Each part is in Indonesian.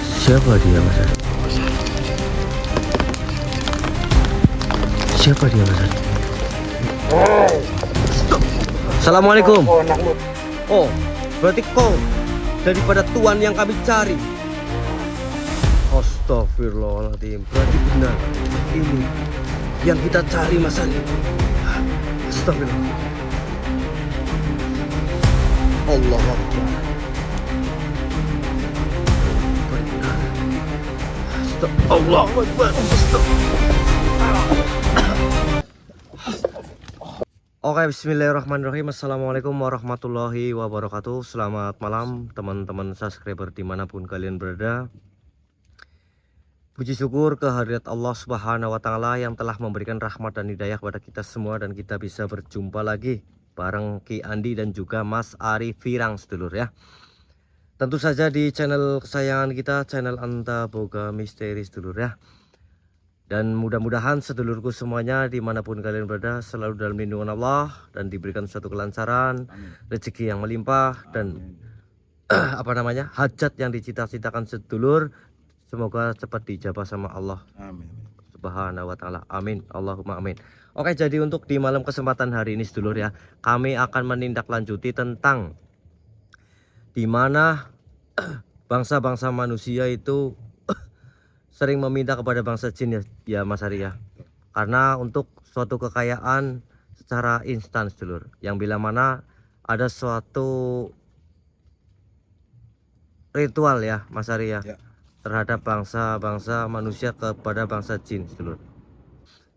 Siapa dia, Mas Ari? Siapa dia, Mas Ari? Stop. Assalamualaikum. Oh, berarti kau daripada tuan yang kami cari. Astagfirullahaladzim. Berarti benar ini yang kita cari, Mas Ari. Astagfirullah. Allah Akbar. Benar. Allah Akbar. Oke, bismillahirrahmanirrahim. Assalamualaikum warahmatullahi wabarakatuh. Selamat malam teman-teman subscriber dimanapun kalian berada. Puji syukur kehadirat Allah Subhanahu wa Ta'ala yang telah memberikan rahmat dan hidayah kepada kita semua, dan kita bisa berjumpa lagi bareng Ki Andi dan juga Mas Ari Firang, sedulur ya. Tentu saja di channel kesayangan kita, channel Anta Boga Misteri, sedulur ya. Dan mudah-mudahan sedulurku semuanya dimanapun kalian berada selalu dalam lindungan Allah dan diberikan suatu kelancaran, rezeki yang melimpah, dan hajat yang dicita-citakan sedulur semoga cepat dijabah sama Allah. Amin. Subhanahu wa Ta'ala. Amin. Allahumma amin. Oke, jadi untuk di malam kesempatan hari ini sedulur ya, kami akan menindaklanjuti tentang dimana bangsa-bangsa manusia itu sering meminta kepada bangsa jin ya Mas Ari ya. Karena untuk suatu kekayaan secara instan sedulur, yang bila mana ada suatu ritual ya Mas Ari ya, terhadap bangsa-bangsa manusia kepada bangsa jin sedulur.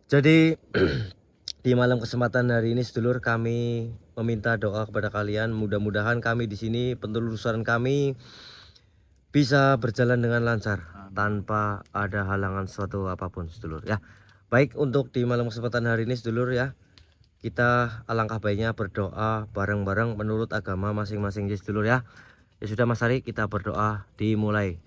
Jadi di malam kesempatan hari ini sedulur, kami meminta doa kepada kalian, mudah-mudahan kami di sini penelusuran kami bisa berjalan dengan lancar tanpa ada halangan suatu apapun sedulur ya. Baik, untuk di malam kesempatan hari ini sedulur ya, kita alangkah baiknya berdoa bareng-bareng menurut agama masing-masing sedulur ya. Ya sudah Mas Ari, kita berdoa dimulai.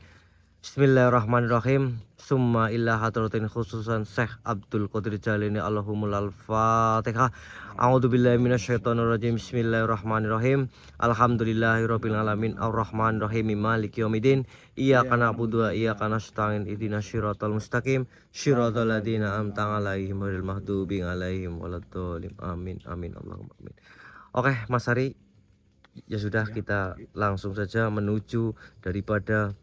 Bismillahirrahmanirrahim. Summa illa hadratin khususan Syekh Abdul Qadir Jalini Allahumul al-Fatihah. A'udzubillahi minasyaitonirrajim. Bismillahirrahmanirrahim. Alhamdulillahirabbil alamin arrahmanirrahim maliki yaumiddin. Iyyaka na'budu wa iyyaka nasta'in ihdinas siratal mustaqim siratal ladzina an'amta 'alaihim ghairil maghdubi alaihim waladdallin. Amin amin Allahumma amin. Oke Mas Ari, ya sudah, kita langsung saja menuju daripada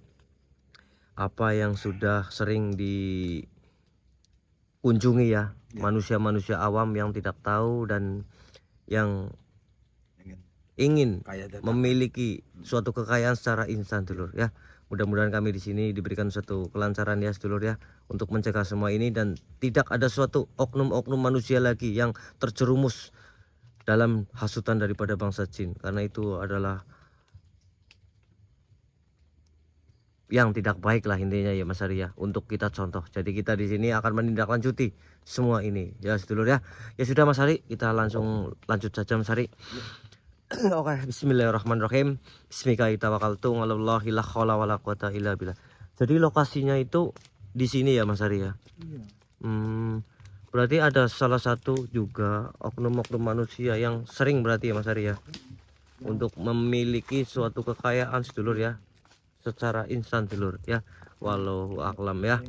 apa yang sudah sering dikunjungi ya, manusia-manusia awam yang tidak tahu dan yang ingin memiliki suatu kekayaan secara instan dulur ya. Mudah-mudahan kami di sini diberikan suatu kelancaran ya sedulur ya, untuk mencegah semua ini dan tidak ada suatu oknum-oknum manusia lagi yang terjerumus dalam hasutan daripada bangsa jin, karena itu adalah yang tidak baik lah intinya ya Mas Ari ya, untuk kita contoh. Jadi kita di sini akan menindaklanjuti semua ini ya sedulur ya. Ya sudah Mas Ari, kita langsung lanjut saja Mas Ari. Oke, bismillahirrahmanirrahim. Bismika tawakkaltu 'alallahi la haula wala quwata illa billah. Jadi lokasinya itu di sini ya Mas Ari ya. Berarti ada salah satu juga oknum-oknum manusia yang sering berarti ya Mas Ari ya, untuk memiliki suatu kekayaan sedulur ya, secara instan dulur ya. Walau aklam ya.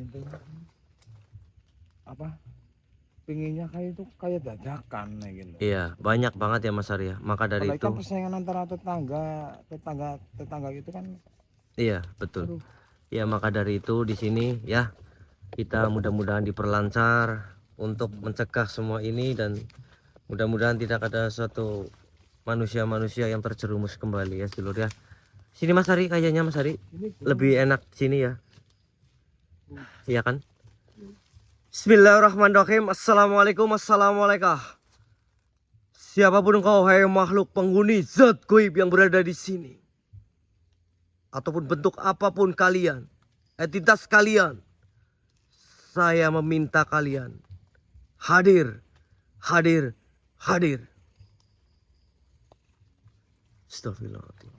Apa pinginnya kayak itu kayak dadakan gitu. Iya, banyak banget ya Mas Ari ya. Maka dari itu kan persaingan antara tetangga gitu kan. Iya, betul. Ya, maka dari itu di sini ya, kita mudah-mudahan diperlancar untuk mencegah semua ini, dan mudah-mudahan tidak ada suatu manusia-manusia yang terjerumus kembali ya dulur ya. Sini Mas Ari, kayaknya Mas Ari lebih enak sini ya. Iya kan? Bismillahirrahmanirrahim. Assalamualaikum. Assalamualaikum. Siapapun kau, hai makhluk penghuni zat goib yang berada di sini, ataupun bentuk apapun kalian, entitas kalian, saya meminta kalian hadir, hadir, hadir. Astagfirullahaladzim.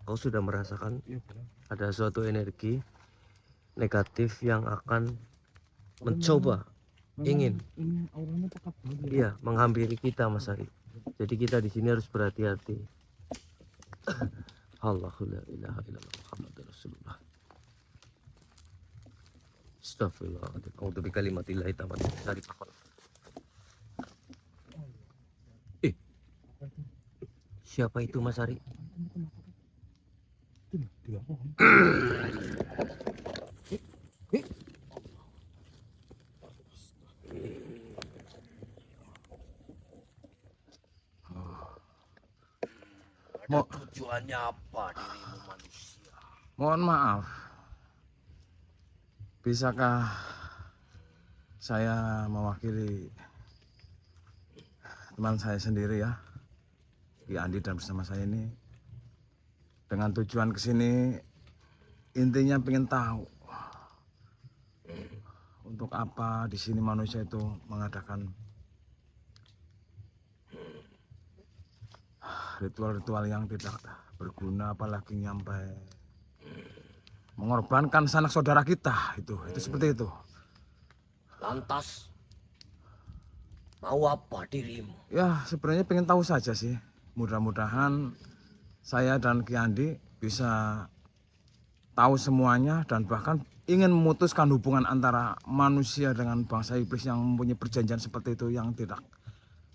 Kau sudah merasakan ada suatu energi negatif yang akan mencoba ingin menghampiri kita Mas Ari. Jadi kita di sini harus berhati-hati. Allahu la ilaha illallah Muhammadur Rasulullah. Astagfirullahaladzim. A'udzu bikalimatillahi tammati min syarri ma khalaq. Siapa itu Mas Ari? Itu loh, di bawah pohon. Ada tujuannya apa dirimu manusia? Mohon maaf. Bisakah saya mewakili teman saya sendiri ya, Ki Andi dan bersama saya ini dengan tujuan kesini intinya pengen tahu untuk apa di sini manusia itu mengadakan ritual-ritual yang tidak berguna, apalagi nyampai mengorbankan sanak saudara kita itu seperti itu. Lantas mau apa dirimu? Ya sebenarnya pengen tahu saja sih. Mudah-mudahan saya dan Ki Andi bisa tahu semuanya dan bahkan ingin memutuskan hubungan antara manusia dengan bangsa iblis yang mempunyai perjanjian seperti itu yang tidak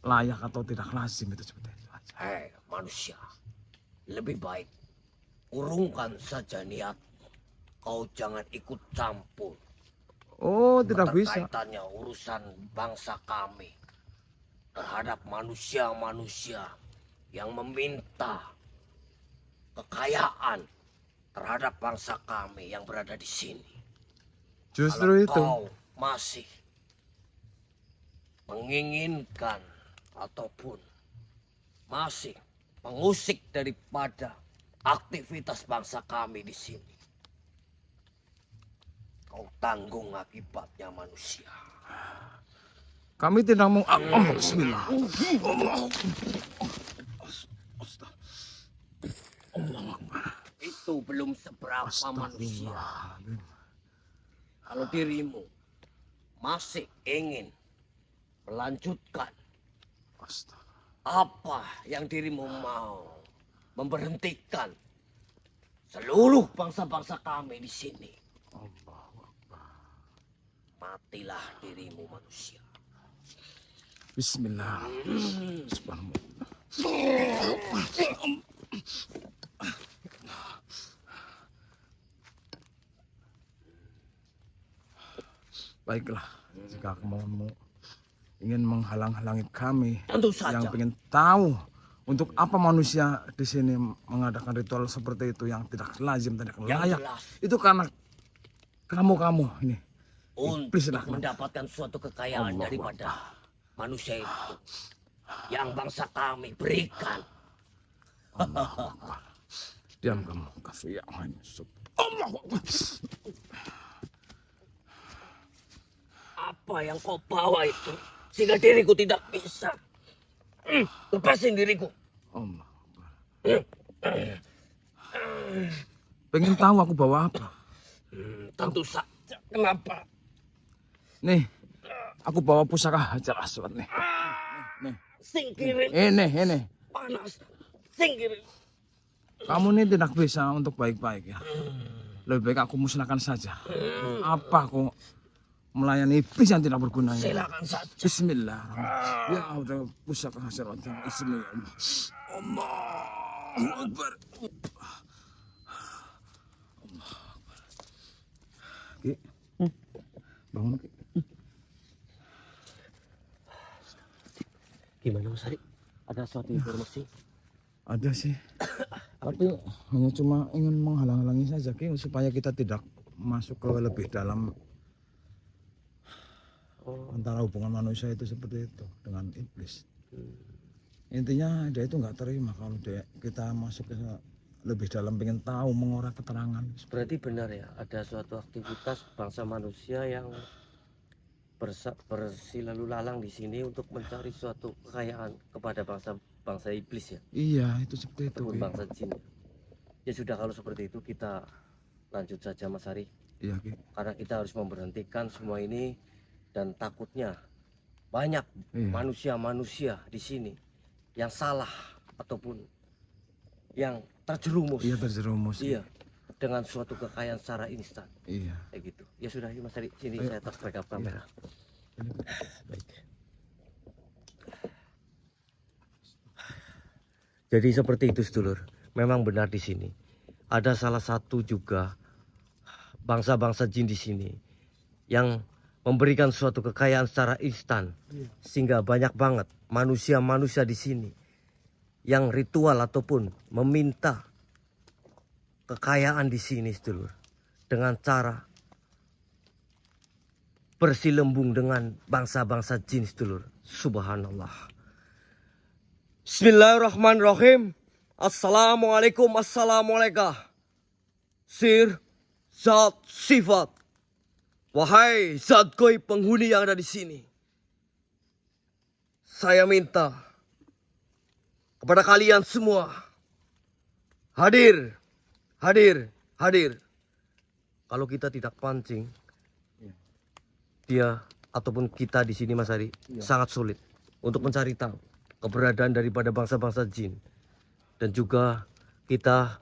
layak atau tidak lazim itu seperti itu aja. Hei manusia, lebih baik urungkan saja niatmu. Kau jangan ikut campur. Oh tidak bisa. Kaitannya urusan bangsa kami terhadap manusia-manusia yang meminta kekayaan terhadap bangsa kami yang berada di sini. Justru Kalau itu. kau masih menginginkan ataupun masih mengusik daripada aktivitas bangsa kami di sini, kau tanggung akibatnya manusia. Kami tidak mau. Bismillah. Itu belum seberapa manusia. Kalau dirimu masih ingin melanjutkan apa yang dirimu mau, memberhentikan seluruh bangsa-bangsa kami di sini, matilah dirimu manusia. Bismillah. Subhanallah. Baiklah, jika kamu ingin menghalang-halangi kami Tentu saja. yang ingin tahu untuk apa manusia di sini mengadakan ritual seperti itu yang tidak lazim, tidak Yang layak. jelas, Itu karena kamu ini. untuk Iblis lah. mendapatkan suatu kekayaan Allah daripada manusia itu yang bangsa kami berikan. Diam kamu, kafir. Allah. Apa yang kau bawa itu sehingga diriku tidak bisa. Lepasin diriku. Allah. Pengen tahu aku bawa apa? Tentu saja. Kenapa? Nih, aku bawa pusaka Hajar Aswad nih. Nih. Singkirin. Ini. Panas. Singkirin. Kamu ini tidak bisa untuk baik-baik ya. Lebih baik aku musnahkan saja. Apa aku melayani iblis yang tidak berguna ini? Silakan saja. Bismillah. Ya udah pusaka Hajar Aswad. Bismillah. Allahu Akbar. Ki, bangun Ki. Gimana Mas Ari? Ada suatu informasi? Ada sih. Tapi hanya cuma ingin menghalang-halangi saja Ki, supaya kita tidak masuk ke lebih dalam antara hubungan manusia itu seperti itu dengan iblis. Intinya dia itu nggak terima kalau kita masuk ke lebih dalam, pengen tahu, mengorek keterangan. Berarti benar ya, ada suatu aktivitas bangsa manusia yang bersilalu lalang di sini untuk mencari suatu kekayaan kepada bangsa iblis ya, Iya, itu seperti itu. ataupun Ki. bangsa jin. Ya sudah, kalau seperti itu kita lanjut saja Mas Ari, Iya, Ki. karena kita harus memberhentikan semua ini dan takutnya banyak Iya. manusia-manusia di sini yang salah ataupun yang terjerumus. Iya, terjerumus. Iya, dengan suatu kekayaan secara instan. Iya. Kayak gitu. Ya sudah, yuk Mas Ari, sini Ayo. saya tas backup kamera. Baik. Jadi seperti itu sedulur. Memang benar di sini. Ada salah satu juga bangsa-bangsa jin di sini yang memberikan suatu kekayaan secara instan, sehingga banyak banget manusia-manusia di sini yang ritual ataupun meminta kekayaan di sini sedulur, dengan cara bersilembung dengan bangsa-bangsa jin sedulur. Subhanallah. Bismillahirrahmanirrahim. Assalamualaikum, assalamualaikum. Sir, zat, sifat. Wahai zat goib penghuni yang ada di sini, saya minta kepada kalian semua hadir, hadir, hadir. Kalau kita tidak pancing, dia ataupun kita di sini Mas Ari, sangat sulit untuk mencari tahu keberadaan daripada bangsa-bangsa jin. Dan juga kita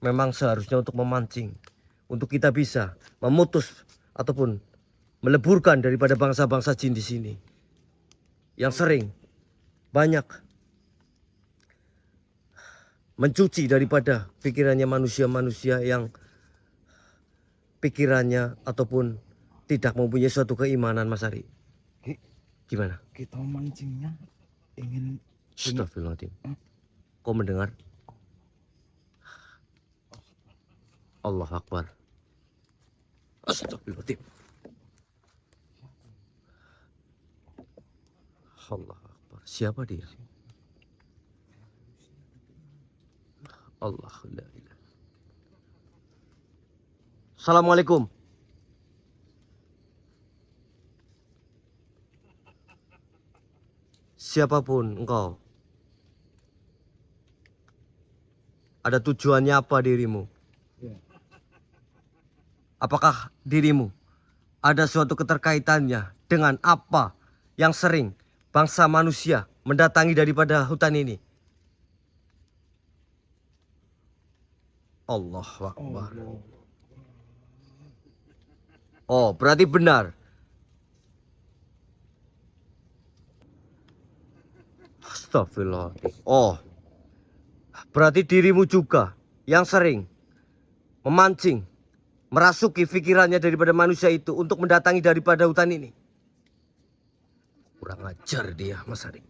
memang seharusnya untuk memancing, untuk kita bisa memutus ataupun meleburkan daripada bangsa-bangsa jin di sini yang sering banyak mencuci daripada pikirannya manusia-manusia yang pikirannya ataupun tidak mempunyai suatu keimanan. Mas Ari, gimana? Kita mancingnya ingin Astagfirullahaladzim. Kau mendengar? Allah Akbar. Astagfirullahaladzim. Allah Akbar. Siapa dia? Allah la ilaha. Assalamualaikum. Siapapun engkau, ada tujuannya apa dirimu? Apakah dirimu ada suatu keterkaitannya dengan apa yang sering bangsa manusia mendatangi daripada hutan ini? Allahu Akbar. Oh, berarti benar. Astagfirullah. Oh, berarti dirimu juga yang sering memancing, merasuki pikirannya daripada manusia itu untuk mendatangi daripada hutan ini. Kurang ajar dia, Mas Ari.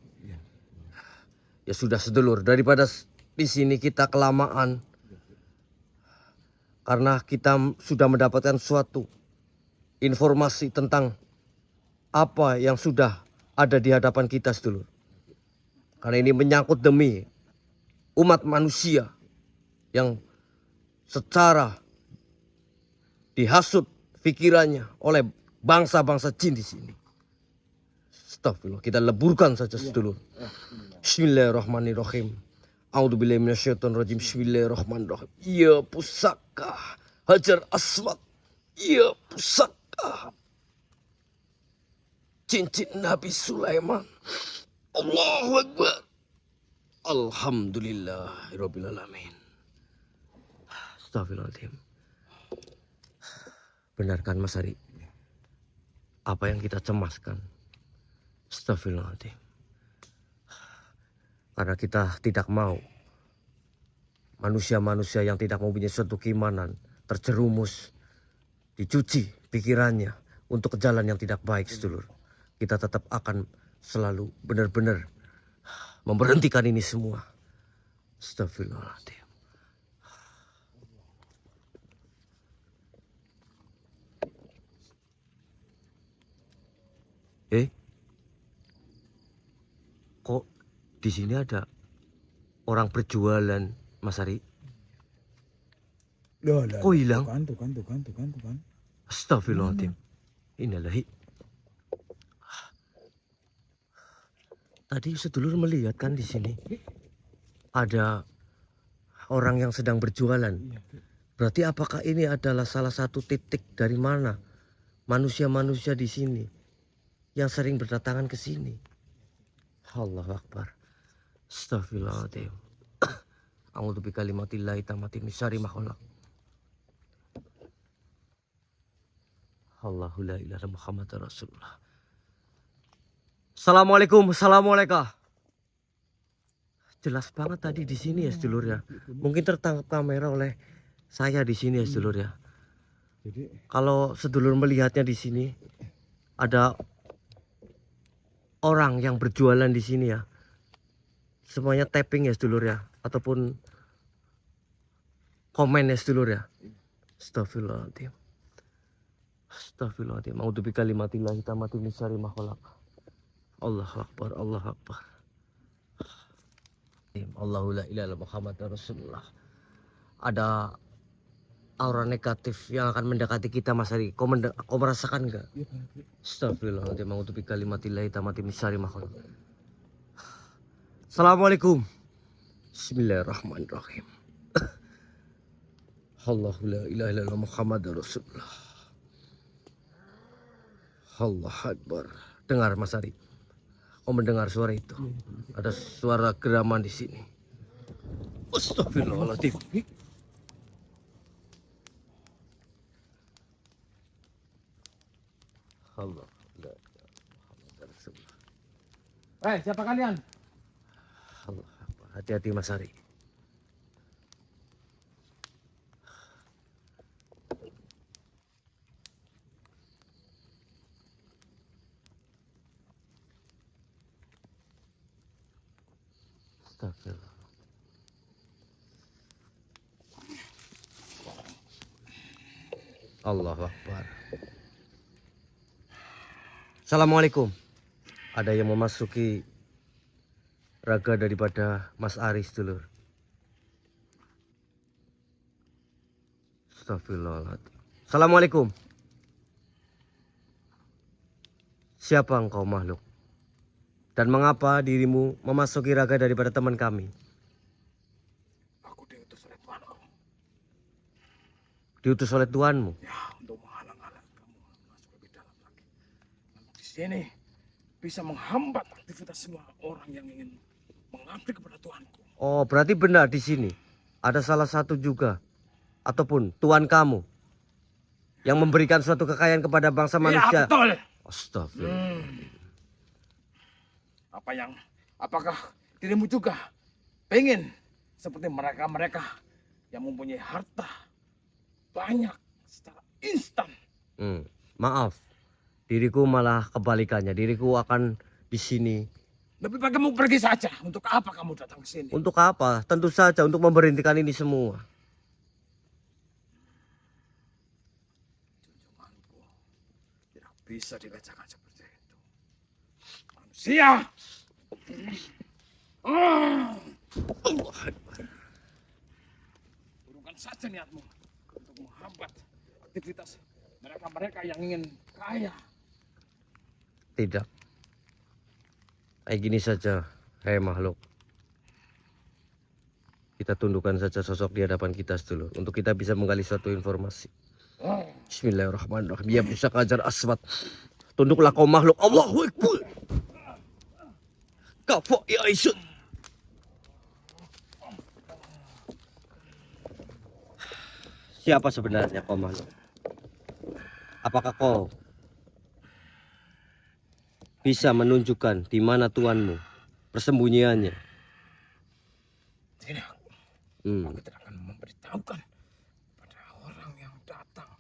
Ya sudah sedulur, daripada di sini kita kelamaan, karena kita sudah mendapatkan suatu informasi tentang apa yang sudah ada di hadapan kita sedulur. Karena ini menyangkut demi umat manusia yang secara dihasut pikirannya oleh bangsa-bangsa jin di sini. Astagfirullah, kita leburkan saja sedulur. Bismillahirrahmanirrahim. A'udzubillahi minasyaitonirrajim. Bismillahirrahmanirrahim. Ya pusaka Hajar Aswad. Ya pusaka cincin Nabi Sulaiman. Allahu Akbar. Alhamdulillahirabbil alamin. Astagfirullahaladzim. Benarkan Mas Ari apa yang kita cemaskan? Astagfirullahaladzim. Karena kita tidak mau manusia-manusia yang tidak mempunyai suatu keimanan terjerumus, dicuci pikirannya untuk ke jalan yang tidak baik sedulur. Kita tetap akan selalu benar-benar memberhentikan ini semua. Astagfirullahaladzim. Kok di sini ada orang berjualan, Mas Ari? Kok hilang? Tuh kan. Astagfirullahaladzim. Innalillahi. Tadi sedulur melihat kan di sini ada orang yang sedang berjualan. Berarti apakah ini adalah salah satu titik dari mana manusia-manusia di sini yang sering berdatangan ke sini? Allahu Akbar. Astagfirullahaladzim. A'udzu bikalimatillahi tammati min syarri ma khalaq. Allahu la ilaha illallah Muhammadur Rasulullah. Assalamualaikum, assalamualaikum. Jelas banget tadi di sini ya sedulur ya. Mungkin tertangkap kamera oleh saya di sini ya sedulur ya. Jadi Kalau sedulur melihatnya di sini ada orang yang berjualan di sini ya. Semuanya tapping ya sedulur ya, ataupun komen ya sedulur ya. Astagfirullahaladzim. Astagfirullahaladzim. A'udzu bikalimatillahi tammati min syarri ma khalaq. Allahu akbar, Allahu akbar. Allahu la ilaha illallah Muhammadur Rasulullah. Ada aura negatif yang akan mendekati kita Mas Ari. Kau merasakan enggak? Astagfirullahaladzim. A'udzu bikalimatillahi tammati min syarri ma khalaq. Assalamualaikum. Bismillahirrahmanirrahim. Allahu la ilaha illallah Muhammadur Rasulullah. Allah Akbar. Dengar Mas Ari. Kau mendengar suara itu? Ada suara geraman di sini. Astagfirullahaladzim. Allah la ilaha Muhammadur Rasulullah. siapa kalian? Allah Akbar. Hati-hati Mas Ari. Astagfirullah. Allahu Akbar. Assalamualaikum. Ada yang memasuki raga daripada Mas Aris dulur. Astagfirullahaladzim. Assalamualaikum. Siapa engkau makhluk? Dan mengapa dirimu memasuki raga daripada teman kami? Aku diutus oleh Tuanku. Diutus oleh Tuanmu? Ya, untuk menghalang-halang kamu masuk lebih dalam lagi. Namun di sini bisa menghambat aktivitas semua orang yang ingin mengabdi kepada Tuanku. Oh, berarti benar di sini ada salah satu juga ataupun Tuan kamu yang memberikan suatu kekayaan kepada bangsa manusia. Ya, betul. Astagfirullah. Apakah dirimu juga pengen seperti mereka-mereka yang mempunyai harta banyak secara instan? Maaf, diriku malah kebalikannya. Diriku akan di sini. Lebih baik kamu pergi saja. Untuk apa kamu datang ke sini? Untuk apa? Tentu saja untuk memberhentikan ini semua. Junjunganku tidak bisa dilecehkan seperti itu. Manusia! Urungkan saja niatmu untuk menghambat aktivitas mereka-mereka yang ingin kaya. Tidak. Kayak gini saja, hei makhluk. Kita tundukkan saja sosok di hadapan kita dulu untuk kita bisa menggali suatu informasi. Bismillahirrahmanirrahim. Ya bisa kajar aswat. Tunduklah kau makhluk. Allahu Akbar. Kafo ya Aisyah. Siapa sebenarnya kau makhluk? Apakah kau bisa menunjukkan di mana tuanmu persembunyiannya? Tidak, Hmm. aku tidak akan memberitahukan pada orang yang datang.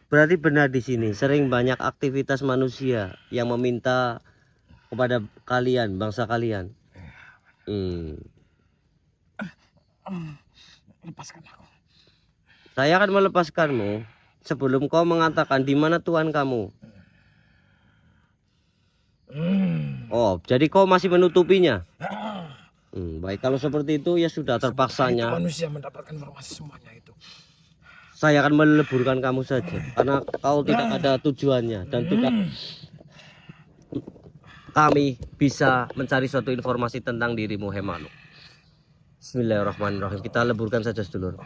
Berarti benar di sini sering banyak aktivitas manusia yang meminta kepada kalian, bangsa kalian. Lepaskan aku. Saya akan melepaskanmu sebelum kau mengatakan di mana tuan kamu. Oh, jadi kau masih menutupinya? Baik, kalau seperti itu ya sudah terpaksanya. Manusia mendapatkan informasi semuanya itu. Saya akan meleburkan kamu saja karena kau tidak ada tujuannya dan tidak kami bisa mencari suatu informasi tentang dirimu Hemanu. Bismillahirrahmanirrahim. Kita leburkan saja sedulur.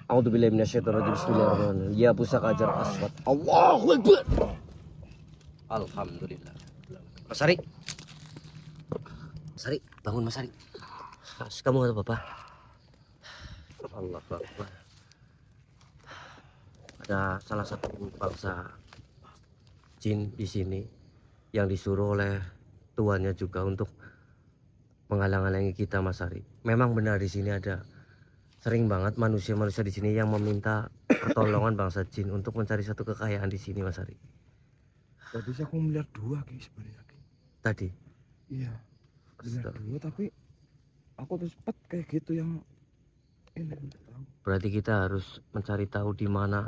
A'udzubillahi minasyaitonirrajim. Bismillahirrahmanirrahim. Ya pusaka ajar aswad. Allahu Akbar. Alhamdulillah. Mas Ari. Mas Ari, bangun Mas Ari. Kamu nggak apa-apa? Allah Akbar. ada salah satu bangsa jin di sini yang disuruh oleh tuannya juga untuk menghalang-halangi kita, Mas Ari. Memang benar di sini ada sering banget manusia-manusia di sini yang meminta pertolongan bangsa jin untuk mencari satu kekayaan di sini, Mas Ari. Tadi sih aku melihat dua Ki sebenarnya Ki. Tadi. Iya. Melihat dua tapi aku tuh cepet kayak gitu yang ini nggak tahu. Berarti kita harus mencari tahu di mana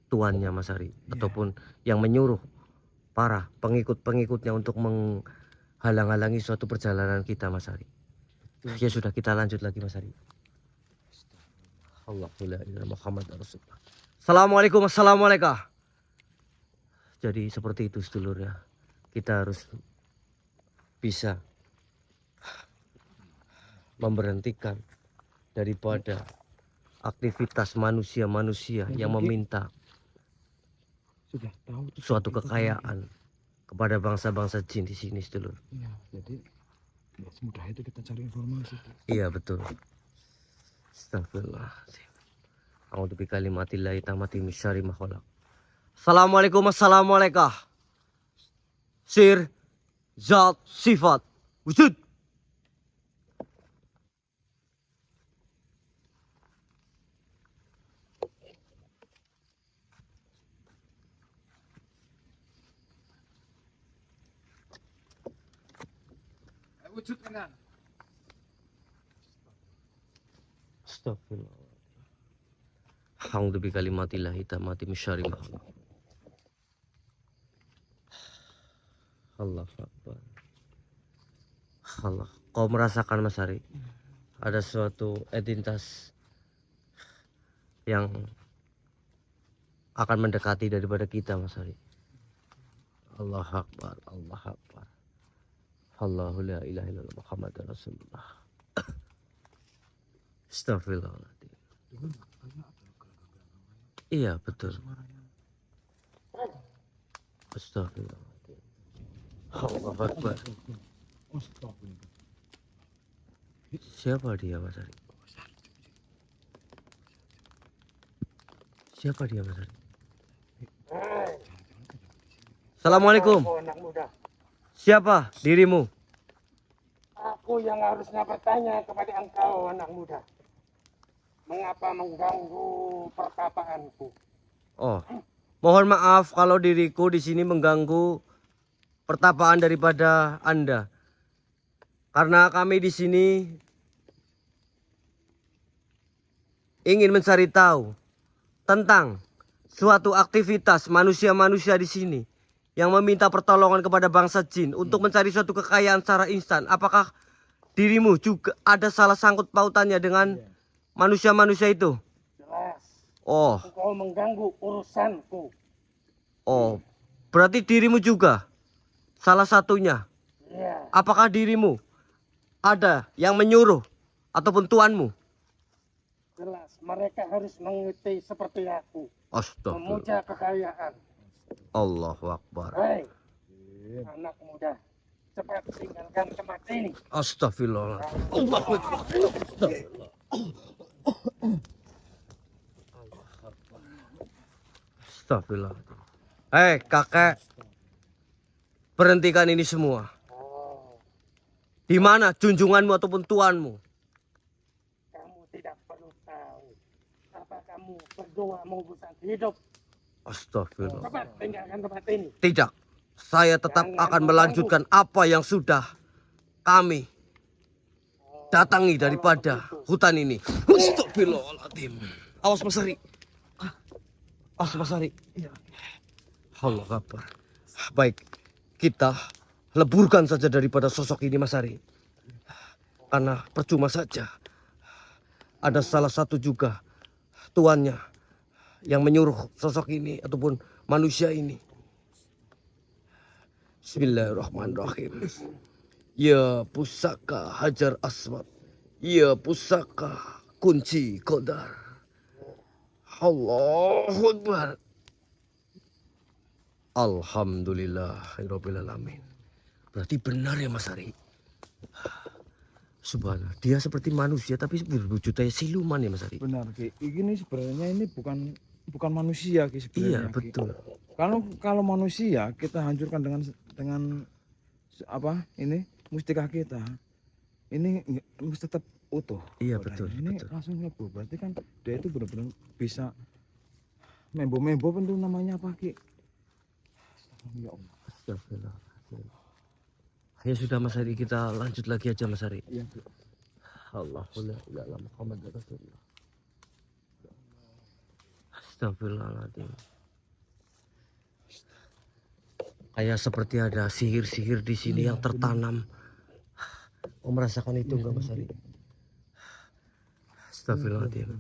tuannya, Mas Ari, Iya. ataupun yang menyuruh para pengikut-pengikutnya untuk menghalang-halangi suatu perjalanan kita, Mas Ari. Ya sudah, kita lanjut lagi, Mas Ari. Alhamdulillah Muhammad Rasulullah. Assalamualaikum, assalamualaikum. Jadi seperti itu sedulurnya. Kita harus bisa memberhentikan daripada aktivitas manusia-manusia yang meminta Sudah tahu tuh suatu kita kekayaan kepada bangsa-bangsa jin di sini, sedulur. Iya, jadi ya semudah itu kita cari informasi. Ki. Iya, betul. Astagfirullahaladzim. A'udzu bikalimatillahi tammati min syarri ma khalaq. Assalamualaikum, assalamualaikum. Sir, zat, sifat, wujud. Wujud kan? Astagfirullah. A'udzu bikalimatillahi tammati min syarri ma khalaq. Allah Akbar. Allah. Kau merasakan, Mas Ari, ada suatu entitas yang akan mendekati daripada kita, Mas Ari. Allah Akbar, Allah Akbar. Allahu la ilaha illallah Muhammadur Rasulullah. Astagfirullahaladzim. Iya, betul. Astagfirullahaladzim. Allah Akbar. Siapa dia, Mas Ari? Siapa dia, Mas Ari? Assalamualaikum. Anak muda, Siapa dirimu? aku yang harusnya bertanya kepada engkau, anak muda. Mengapa mengganggu pertapaanku? Oh, mohon maaf kalau diriku di sini mengganggu pertapaan daripada Anda. Karena kami di sini ingin mencari tahu tentang suatu aktivitas manusia-manusia di sini yang meminta pertolongan kepada bangsa jin untuk mencari suatu kekayaan secara instan. Apakah dirimu juga ada salah sangkut pautannya dengan manusia-manusia itu? Jelas, Oh, engkau mengganggu urusanku. oh, berarti dirimu juga salah satunya. Ya, Apakah dirimu ada yang menyuruh ataupun tuanmu? jelas. Mereka harus mengikuti seperti aku. Astagfirullah. Memuja kekayaan. Allahu Akbar. Hei, anak muda, cepat tinggalkan tempat ini. Astagfirullah. Astagfirullah. Hei kakek, berhentikan ini semua. Oh, Di mana junjunganmu ataupun tuanmu? kamu tidak perlu tahu. Apa kamu berdua mau bosan hidup? Astagfirullah. Cepat tinggalkan tempat ini. Tidak, saya tetap akan melanjutkan apa yang sudah kami datangi daripada hutan ini. Astagfirullahaladzim. Awas Mas Ari. Awas Mas Ari. Allah Akbar. Baik, kita leburkan saja daripada sosok ini Mas Ari. Karena percuma saja. Ada salah satu juga tuannya yang menyuruh sosok ini ataupun manusia ini. Bismillahirrahmanirrahim. Ya pusaka Hajar Aswad. Ya pusaka kunci Qadar. Allahu Akbar. Alhamdulillahirabbil alamin. Berarti benar ya Mas Ari. Subhanallah, dia seperti manusia tapi berwujud kayak siluman ya Mas Ari. Benar Ki. Ini sebenarnya ini bukan bukan manusia Ki Iya, sebenarnya Ki. betul. Kalau manusia kita hancurkan dengan apa ini mustika kita, ini mesti tetap utuh. Iya, badannya. betul, Ini betul. langsung ngebu. Berarti kan dia itu benar-benar bisa membo itu namanya apa Ki? Ya Allah. Astagfirullahaladzim. Ya sudah Mas Ari, kita lanjut lagi aja Mas Ari. Iya Ki. Allahumma la ilaha illallah Muhammad Rasulullah. Astagfirullahaladzim. Kayak seperti ada sihir-sihir di sini yang tertanam. Kau merasakan itu enggak Mas Ari? Astagfirullahaladzim.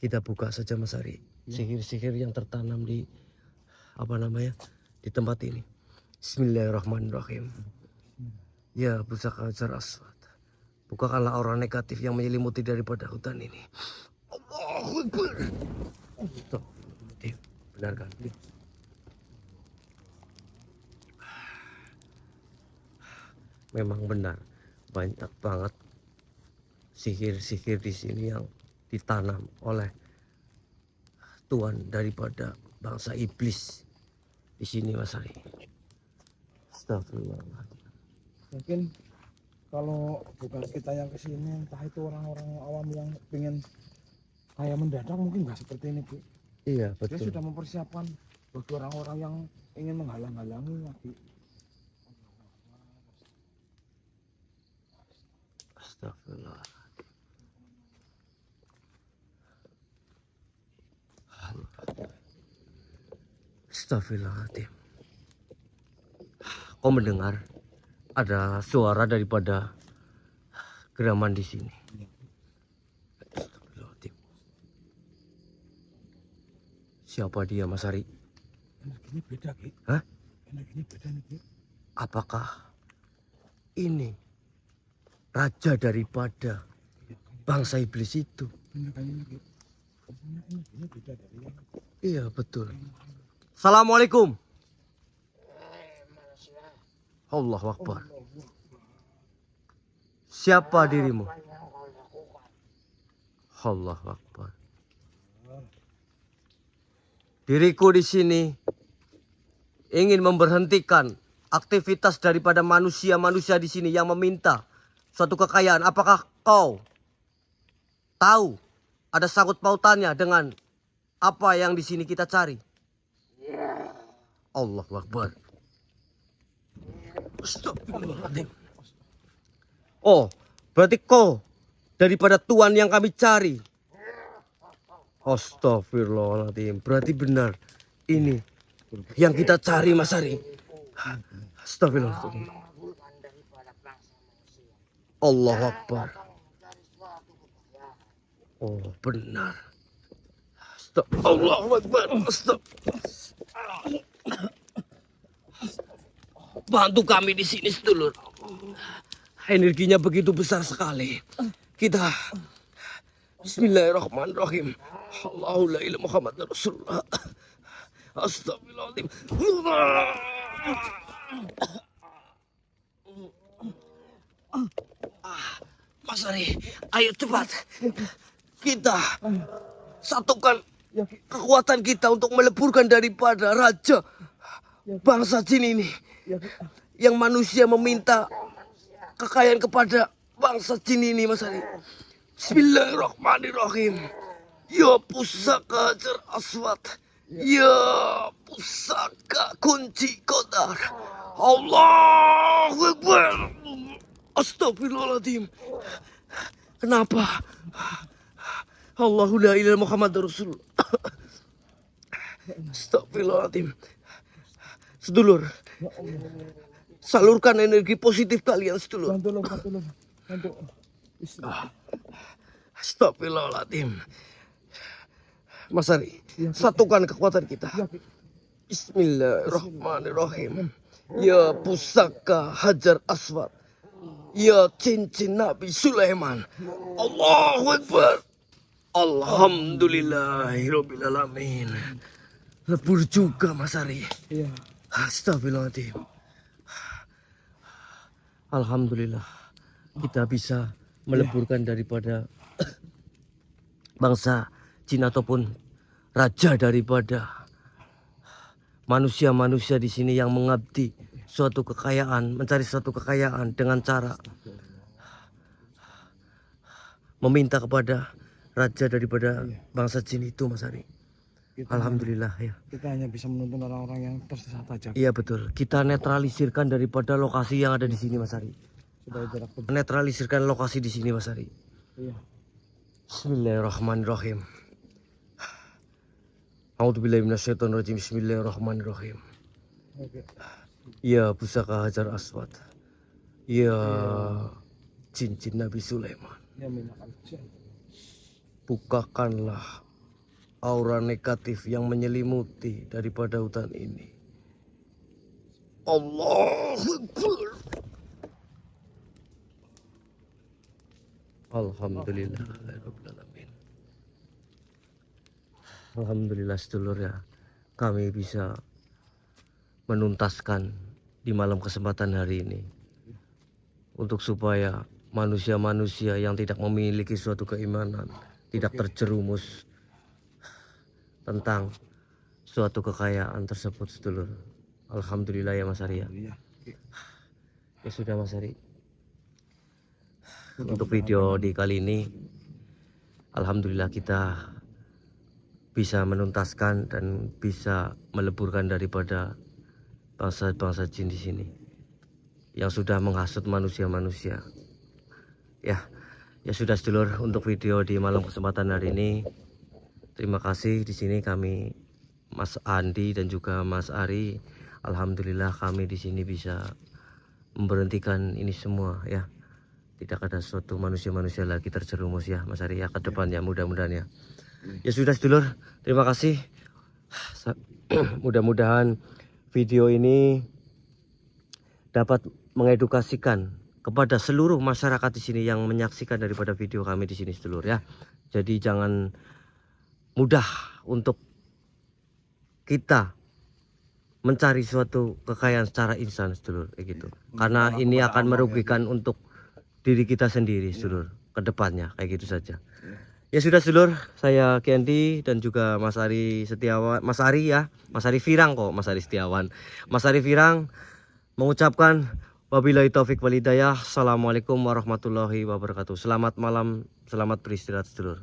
Kita buka saja Mas Ari. Sihir-sihir yang tertanam di apa namanya? Di tempat ini. Bismillahirrahmanirrahim. Ya pusaka Hajar Aswad. Bukakanlah aura negatif yang menyelimuti daripada hutan ini. Allahu Akbar. Astagfirullahaladzim. Benar kan? Memang benar, banyak banget sihir-sihir di sini yang ditanam oleh tuan daripada bangsa iblis di sini Mas Ari. Astagfirullahaladzim. Mungkin kalau bukan kita yang kesini, entah itu orang-orang awam yang pengen kayak mendadak mungkin nggak seperti ini Ki. Iya Dia betul. sudah mempersiapkan bagi orang-orang yang ingin menghalang-halangi ya Ki. Astagfirullah. Astagfirullahaladzim. Kau mendengar ada suara daripada geraman di sini. Astagfirullahaladzim. Siapa dia Mas Ari? Energinya beda Ki. Hah? Energinya beda nih Ki. Apakah ini raja daripada bangsa iblis itu? Kayaknya Ki. Energinya beda dari yang Iya betul. Assalamualaikum. Allahu Akbar. Siapa dirimu? Allahu Akbar. Diriku di sini ingin memberhentikan aktivitas daripada manusia-manusia di sini yang meminta suatu kekayaan. Apakah kau tahu ada sangkut pautannya dengan apa yang di sini kita cari? Allahu Akbar. Astagfirullahaladzim. Oh, berarti kau daripada tuan yang kami cari. Astagfirullahaladzim. Berarti benar ini yang kita cari Mas Ari. Astagfirullahaladzim. Allahu Akbar. Oh, benar. Allahu Akbar. Bantu kami di sini sedulur. Energinya begitu besar sekali. Kita Bismillahirrahmanirrahim. Allahu la ilaha Muhammad Rasulullah. Astagfirullahaladzim. Mas Ari, ayo cepat. Kita satukan kekuatan kita untuk meleburkan daripada raja bangsa jin ini. Yang manusia meminta kekayaan kepada bangsa jin ini, Mas Ari. Bismillahirrahmanirrahim. Ya pusaka Hajar Aswad. Ya pusaka kunci Qadar. Allahu Akbar. Astagfirullahaladzim. Kenapa? Allahu la ilaha Muhammad Rasulullah. Astagfirullahaladzim. Sedulur, salurkan energi positif kalian sedulur. bantu. Astagfirullahaladzim. Mas Ari, satukan kekuatan kita. Bismillahirrahmanirrahim. Ya pusaka Hajar Aswad. Ya cincin Nabi Sulaiman. Allahu Akbar. Alhamdulillahirabbil alamin. Lebur juga Mas Ari. Iya. Astagfirullahaladzim. Alhamdulillah kita bisa meleburkan daripada bangsa jin ataupun raja daripada manusia-manusia di sini yang mengabdi suatu kekayaan, mencari suatu kekayaan dengan cara meminta kepada raja daripada bangsa jin itu, Mas Ari. Kita, Alhamdulillah ya. kita hanya bisa menuntun orang-orang yang tersesat saja. Iya betul. Kita netralisirkan daripada lokasi yang ada di sini, Mas Ari. Supaya jarak Netralisirkan lokasi di sini, Mas Ari. Iya. Bismillahirrahmanirrahim. A'udzubillahi minasyaitonirrajim. Bismillahirrahmanirrahim. Oke. Ya pusaka Hajar Aswad. Ya cincin Nabi Sulaiman. Ya minyak aja. Bukakanlah aura negatif yang menyelimuti daripada hutan ini. Allahu Akbar. Alhamdulillah. Alhamdulillah sedulur ya, kami bisa menuntaskan di malam kesempatan hari ini untuk supaya manusia-manusia yang tidak memiliki suatu keimanan tidak terjerumus tentang suatu kekayaan tersebut sedulur. Alhamdulillah ya Mas Ari ya. Iya. Ya sudah Mas Ari. Untuk video di kali ini alhamdulillah kita bisa menuntaskan dan bisa meleburkan daripada bangsa-bangsa jin di sini yang sudah menghasut manusia-manusia. Ya sudah sedulur, untuk video di malam kesempatan hari ini terima kasih. Di sini kami Mas Andi dan juga Mas Ari, alhamdulillah kami di sini bisa memberhentikan ini semua ya. Tidak ada suatu manusia-manusia lagi terjerumus ya Mas Ari ya ke depannya, mudah-mudahan ya. Ya sudah sedulur, terima kasih. Mudah-mudahan video ini dapat mengedukasikan kepada seluruh masyarakat di sini yang menyaksikan daripada video kami di sini sedulur ya. Jadi jangan mudah untuk kita mencari suatu kekayaan secara instan sedulur kayak gitu. Karena ini akan merugikan untuk diri kita sendiri sedulur ke depannya kayak gitu saja. Ya sudah sedulur, saya Kendi dan juga Mas Ari Setiawan, Mas Ari ya, Mas Ari Firang kok, Mas Ari Setiawan. Mas Ari Firang mengucapkan wabillahi taufik walhidayah. Assalamualaikum warahmatullahi wabarakatuh. Selamat malam, selamat beristirahat sedulur.